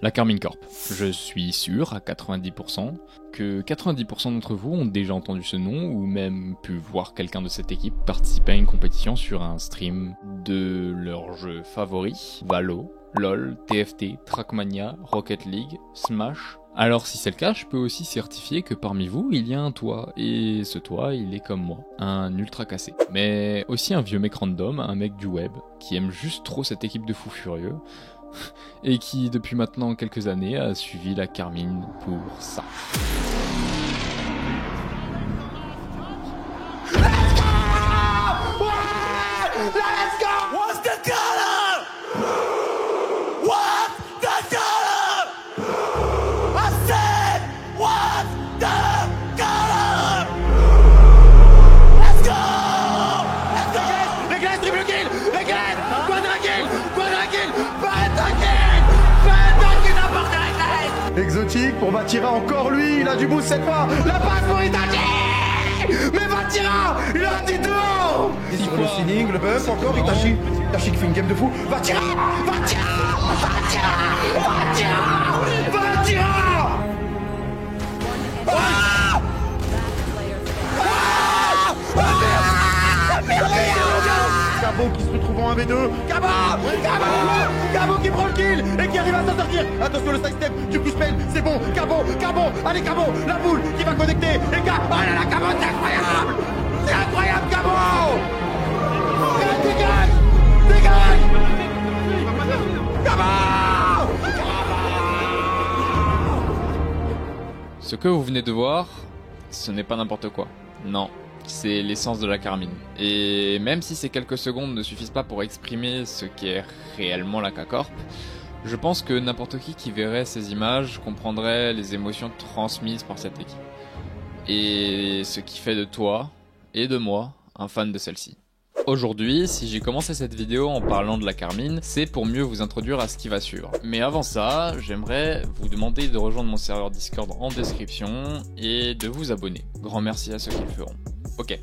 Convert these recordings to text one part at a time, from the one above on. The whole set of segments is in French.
La Karmine Corp. Je suis sûr à 90% que 90% d'entre vous ont déjà entendu ce nom ou même pu voir quelqu'un de cette équipe participer à une compétition sur un stream de leur jeu favori, Valo, LoL, TFT, Trackmania, Rocket League, Smash. Alors si c'est le cas, je peux aussi certifier que parmi vous, il y a un toit, et ce toit, il est comme moi, un ultra cassé. Mais aussi un vieux mec random, un mec du web, qui aime juste trop cette équipe de fous furieux, et qui depuis maintenant quelques années a suivi la Karmine pour ça. Exotique pour Vatira, encore lui, il a du boost cette fois. La passe pour Itachi. Mais Vatira, il a un petit tour. Sur le ceiling, le bump, encore Itachi. Itachi qui fait une game de fou. Vatira, Vatira, Vatira, Vatira, Vatira. Ah, Gabo qui se retrouve en 1v2. Gabo qui prend le kill et qui arrive à s'en sortir. Attention le side step du coup spell, c'est bon. Gabo, allez Gabo, la boule qui va connecter. Et Gabo, oh là là, Gabo, c'est incroyable. C'est incroyable Gabo. Dégage. Gabo. Ce que vous venez de voir, ce n'est pas n'importe quoi. Non. C'est l'essence de la Karmine. Et même si ces quelques secondes ne suffisent pas pour exprimer ce qu'est réellement la K-Corp, je pense que n'importe qui verrait ces images comprendrait les émotions transmises par cette équipe. Et ce qui fait de toi, et de moi, un fan de celle-ci. Aujourd'hui, si j'ai commencé cette vidéo en parlant de la Karmine, c'est pour mieux vous introduire à ce qui va suivre. Mais avant ça, j'aimerais vous demander de rejoindre mon serveur Discord en description et de vous abonner. Grand merci à ceux qui le feront. Ok.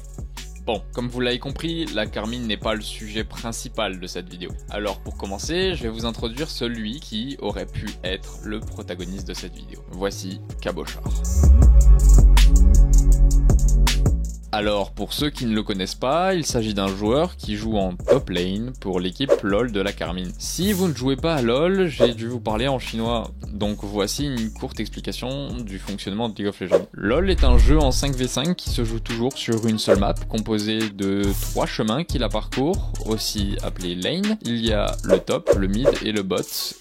Bon, comme vous l'avez compris, la Karmine n'est pas le sujet principal de cette vidéo. Alors pour commencer, je vais vous introduire celui qui aurait pu être le protagoniste de cette vidéo. Voici Cabochard. Alors pour ceux qui ne le connaissent pas, il s'agit d'un joueur qui joue en top lane pour l'équipe LoL de la Karmine. Si vous ne jouez pas à LoL, j'ai dû vous parler en chinois, donc voici une courte explication du fonctionnement de League of Legends. LoL est un jeu en 5v5 qui se joue toujours sur une seule map, composée de 3 chemins qui la parcourent, aussi appelés lanes. Il y a le top, le mid et le bot,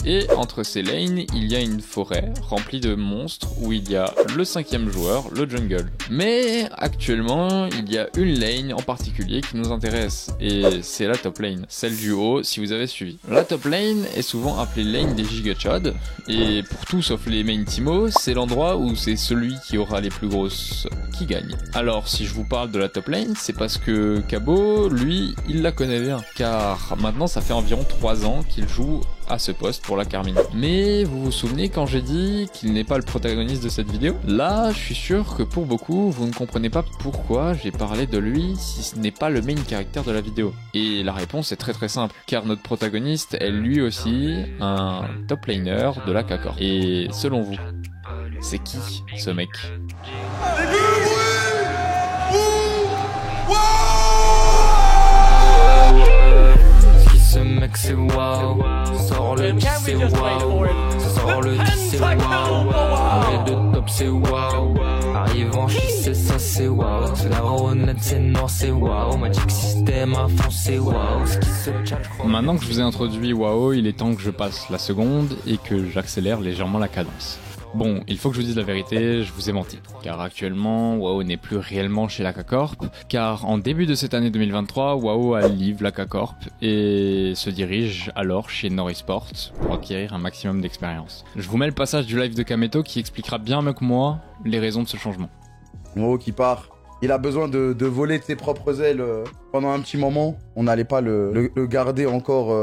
et entre ces lanes, il y a une forêt remplie de monstres où il y a le 5e joueur, le jungle. Mais actuellement, il y a une lane en particulier qui nous intéresse, et c'est la top lane, celle du haut si vous avez suivi. La top lane est souvent appelée lane des gigachods, et pour tout sauf les main Timo, c'est l'endroit où c'est celui qui aura les plus grosses qui gagne. Alors si je vous parle de la top lane, c'est parce que Cabo, lui, il la connaît bien, car maintenant ça fait environ 3 ans qu'il joue à ce poste pour la Karmine. Mais vous vous souvenez quand j'ai dit qu'il n'est pas le protagoniste de cette vidéo? Là, je suis sûr que pour beaucoup, vous ne comprenez pas pourquoi j'ai parlé de lui si ce n'est pas le main caractère de la vidéo. Et la réponse est très simple, car notre protagoniste est lui aussi un top laner de la K-Corp. Et selon vous, c'est qui ce mec? Ce mec c'est waouh, sort le 10 c'est waouh, ça sort le 10 c'est waouh, arrête de top c'est waouh, arrive en chi c'est ça c'est waouh, c'est la honnête c'est noir c'est waouh, Magic System à fond c'est waouh, ce qui se tchat je crois. Maintenant que je vous ai introduit WoW, il est temps que je passe la seconde et que j'accélère légèrement la cadence. Bon, il faut que je vous dise la vérité, je vous ai menti, car actuellement, WoW n'est plus réellement chez la K-Corp, car en début de cette année 2023, WoW a livré la K-Corp et se dirige alors chez Norisport pour acquérir un maximum d'expérience. Je vous mets le passage du live de Kameto qui expliquera bien mieux que moi les raisons de ce changement. WoW qui part. Il a besoin de voler de ses propres ailes pendant un petit moment. On n'allait pas le garder encore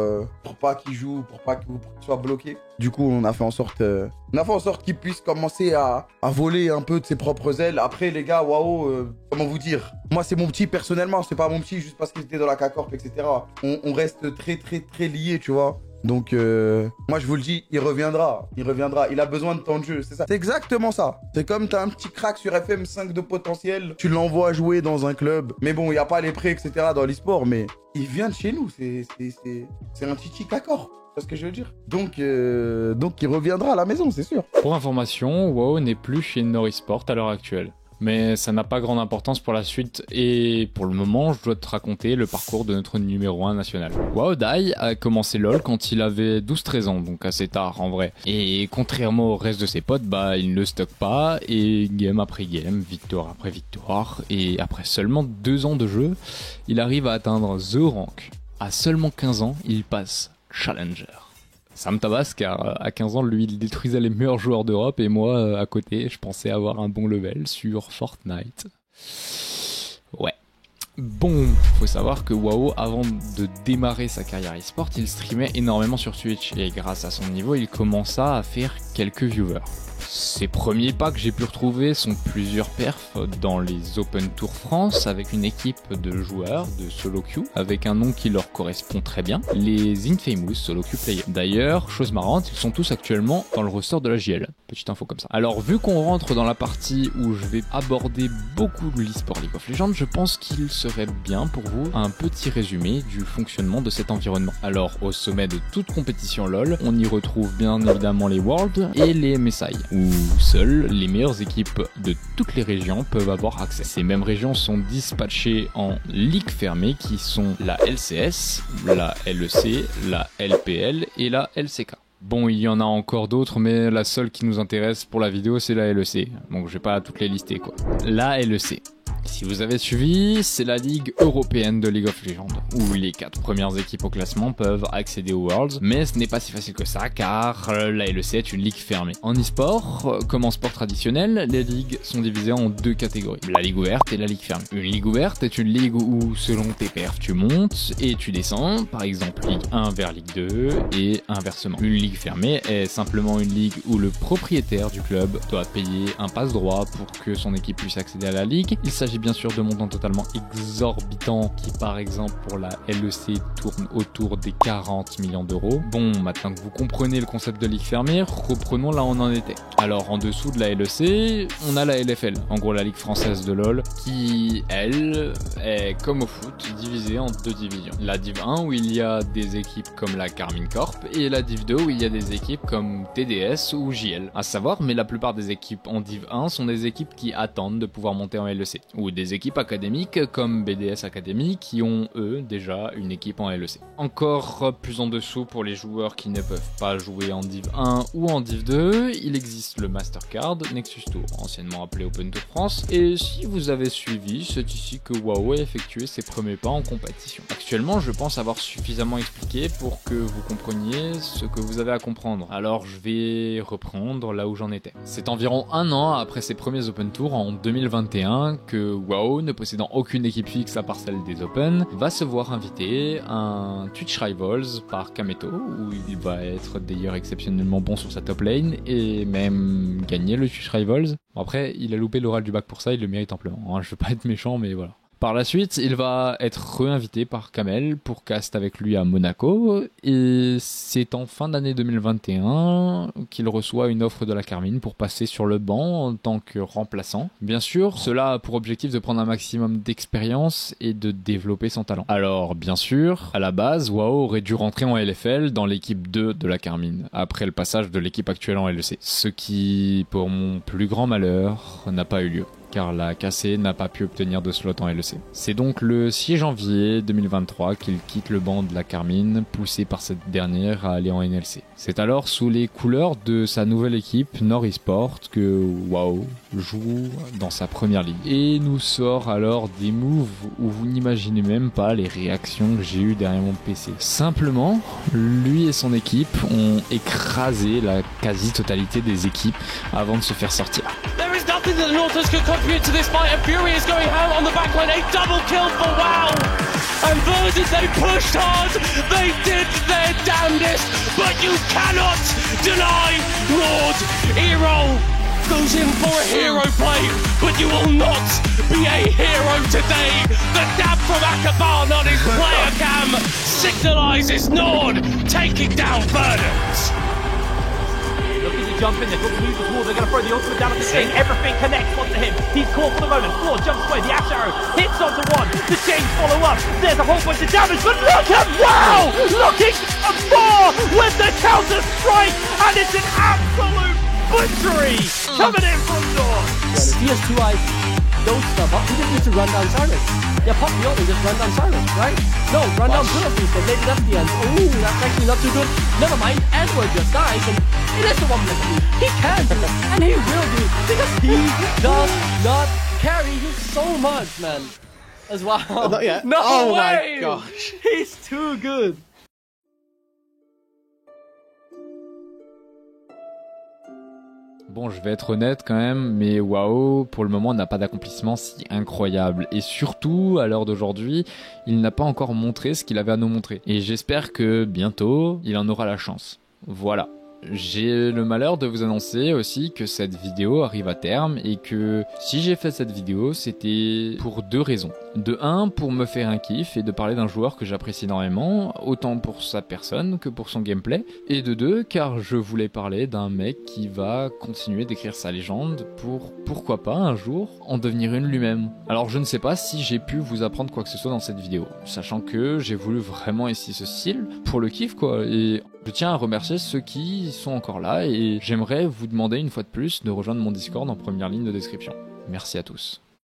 pour pas qu'il joue, pour pas qu'il soit bloqué. Du coup, on a fait en sorte qu'il puisse commencer à voler un peu de ses propres ailes. Après, les gars, waouh, comment vous dire? Moi, c'est mon petit personnellement. C'est pas mon petit juste parce qu'il était dans la K-Corp, etc. On reste très liés, tu vois. Donc, moi, je vous le dis, il reviendra. Il a besoin de temps de jeu, c'est ça. C'est exactement ça. C'est comme t'as un petit crack sur FM5 de potentiel, tu l'envoies jouer dans un club. Mais bon, il n'y a pas les prêts, etc. dans l'e-sport, mais il vient de chez nous. C'est un titi d'accord. C'est ce que je veux dire. Donc, il reviendra à la maison, c'est sûr. Pour information, WoW n'est plus chez Norisport à l'heure actuelle. Mais ça n'a pas grande importance pour la suite et pour le moment, je dois te raconter le parcours de notre numéro 1 national. WoWDai a commencé LoL quand il avait 12-13 ans, donc assez tard en vrai. Et contrairement au reste de ses potes, il ne stocke pas et game après game, victoire après victoire. Et après seulement 2 ans de jeu, il arrive à atteindre The Rank. À seulement 15 ans, il passe Challenger. Ça me tabasse car à 15 ans, lui, il détruisait les meilleurs joueurs d'Europe et moi, à côté, je pensais avoir un bon level sur Fortnite. Ouais. Bon, faut savoir que WoW, avant de démarrer sa carrière e-sport, il streamait énormément sur Twitch et grâce à son niveau, il commença à faire quelques viewers. Ses premiers pas que j'ai pu retrouver sont plusieurs perfs dans les Open Tour France avec une équipe de joueurs de solo queue avec un nom qui leur correspond très bien, les Infamous Solo Queue Players. D'ailleurs, chose marrante, ils sont tous actuellement dans le roster de la JL. Petite info comme ça. Alors vu qu'on rentre dans la partie où je vais aborder beaucoup de l'e-sport League of Legends, je pense qu'il serait bien pour vous un petit résumé du fonctionnement de cet environnement. Alors au sommet de toute compétition LoL, on y retrouve bien évidemment les Worlds et les MSI, où seules les meilleures équipes de toutes les régions peuvent avoir accès. Ces mêmes régions sont dispatchées en ligues fermées qui sont la LCS, la LEC, la LPL et la LCK. Bon, il y en a encore d'autres, mais la seule qui nous intéresse pour la vidéo, c'est la LEC. Donc je vais pas toutes les lister quoi. La LEC. Si vous avez suivi, c'est la ligue européenne de League of Legends, où les 4 premières équipes au classement peuvent accéder aux Worlds, mais ce n'est pas si facile que ça, car la LEC est une ligue fermée. En e-sport, comme en sport traditionnel, les ligues sont divisées en 2 catégories, la ligue ouverte et la ligue fermée. Une ligue ouverte est une ligue où, selon tes perfs, tu montes et tu descends, par exemple ligue 1 vers ligue 2, et inversement. Une ligue fermée est simplement une ligue où le propriétaire du club doit payer un passe-droit pour que son équipe puisse accéder à la ligue. Il s'agit bien sûr de montants totalement exorbitants qui par exemple pour la LEC tournent autour des 40 millions d'euros. Bon, maintenant que vous comprenez le concept de ligue fermée, reprenons là où on en était. Alors en dessous de la LEC, on a la LFL, en gros la ligue française de LoL, qui elle est comme au foot divisée en 2 divisions. La Div 1 où il y a des équipes comme la Carmine Corp et la Div 2 où il y a des équipes comme TDS ou JL. À savoir, mais la plupart des équipes en Div 1 sont des équipes qui attendent de pouvoir monter en LEC. Ou des équipes académiques comme BDS Academy qui ont eux déjà une équipe en LEC. Encore plus en dessous pour les joueurs qui ne peuvent pas jouer en Div 1 ou en Div 2, il existe le Mastercard Nexus Tour, anciennement appelé Open Tour France, et si vous avez suivi, c'est ici que WoW a effectué ses premiers pas en compétition. Actuellement, je pense avoir suffisamment expliqué pour que vous compreniez ce que vous avez à comprendre, alors je vais reprendre là où j'en étais. C'est environ 1 an après ses premiers Open Tours en 2021 que WoW, ne possédant aucune équipe fixe à part celle des Open, va se voir inviter à un Twitch Rivals par Kameto, où il va être d'ailleurs exceptionnellement bon sur sa top lane et même gagner le Twitch Rivals. Bon, après, il a loupé l'oral du bac pour ça, il le mérite amplement. Je veux pas être méchant, mais voilà. Par la suite, il va être réinvité par Kamel pour cast avec lui à Monaco et c'est en fin d'année 2021 qu'il reçoit une offre de la Carmine pour passer sur le banc en tant que remplaçant. Bien sûr, cela a pour objectif de prendre un maximum d'expérience et de développer son talent. Alors, bien sûr, à la base, WoW aurait dû rentrer en LFL dans l'équipe 2 de la Carmine, après le passage de l'équipe actuelle en LEC. Ce qui, pour mon plus grand malheur, n'a pas eu lieu, car la KC n'a pas pu obtenir de slot en LEC. C'est donc le 6 janvier 2023 qu'il quitte le banc de la Carmine, poussé par cette dernière à aller en NLC. C'est alors sous les couleurs de sa nouvelle équipe Norisport que WoW joue dans sa première ligue. Et nous sort alors des moves où vous n'imaginez même pas les réactions que j'ai eues derrière mon PC. Simplement, lui et son équipe ont écrasé la quasi-totalité des équipes avant de se faire sortir. Nothing that the Nautilus could contribute to this fight, and Fury is going out on the backline. A double kill for WoW. And Versus, they pushed hard, they did their damnedest, but you cannot deny Lord Hero goes in for a hero play, but you will not be a hero today. The dab from Akaban on his player cam signalises Nord taking down Verdant. Looking to jump in, they've got to move the wall, they're going to throw the ultimate down at the Sting. Everything connects onto him. He's caught for the moment. Floor jumps away, the Ash Arrow hits onto one. The chains follow up. There's a whole bunch of damage, but look at wow! Looking at four with the counter strike, and it's an absolute butchery coming in from North. If he has two eyes, don't stop up. He just needs to run down Silence. Yeah, pop the other, just run down Silence, right? No, run down Philip instead. Maybe that's the end. Ooh, that's actually not too good. Never mind, Edward just dies, and it is the one with me. He can do it, and he will do it, because he does not carry you so much, man. As well. Not yet. No oh way! My gosh. He's too good. Bon, je vais être honnête quand même, mais WoW, pour le moment, n'a pas d'accomplissement si incroyable. Et surtout, à l'heure d'aujourd'hui, il n'a pas encore montré ce qu'il avait à nous montrer. Et j'espère que bientôt, il en aura la chance. Voilà. J'ai le malheur de vous annoncer aussi que cette vidéo arrive à terme et que si j'ai fait cette vidéo, c'était pour deux raisons. De un, pour me faire un kiff et de parler d'un joueur que j'apprécie énormément, autant pour sa personne que pour son gameplay. Et de deux, car je voulais parler d'un mec qui va continuer d'écrire sa légende pour, pourquoi pas, un jour, en devenir une lui-même. Alors je ne sais pas si j'ai pu vous apprendre quoi que ce soit dans cette vidéo, sachant que j'ai voulu vraiment essayer ce style pour le kiff quoi, et je tiens à remercier ceux qui sont encore là et j'aimerais vous demander une fois de plus de rejoindre mon Discord en première ligne de description. Merci à tous.